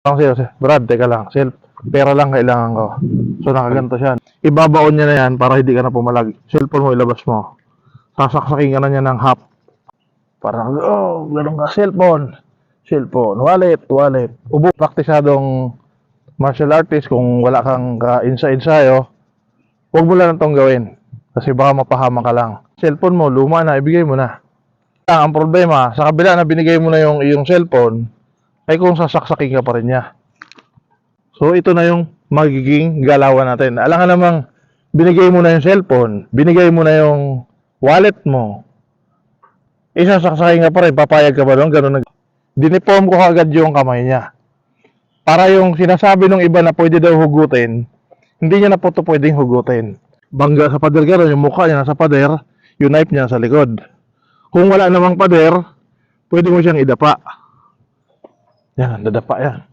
Brad, teka lang. Pera lang kailangan ko. So, nakaganto siya. Ibabaon niya na yan para hindi ka na pumalag. Cellphone mo, ilabas mo. Sasaksakin ka na niya ng half. Parang, oh, ganun ka. Cellphone. Wallet. Praktisadong martial artist, kung wala kang ka-insa-insayo, huwag mo lang itong gawin. Kasi baka mapahama ka lang. Cellphone mo, luma na, ibigay mo na. Ang problema, sa kabila na binigay mo na yung iyong cellphone, ay kung sasaksakin ka pa rin niya. So, ito na yung magiging galawan natin. Alam ka namang, binigay mo na yung cellphone, binigay mo na yung wallet mo, isasaksakin ka pa rin, papayag ka ba doon? Ganun na. Diniform ko agad yung kamay niya. Para yung sinasabi ng iba na pwede daw hugutin, hindi niya na po ito pwedeng hugutin. Bangga sa pader ka rin, yung mukha niya nasa pader, yung knife niya sa likod. Kung wala namang pader, pwede mo siyang idapa. Yan, dadapa yan.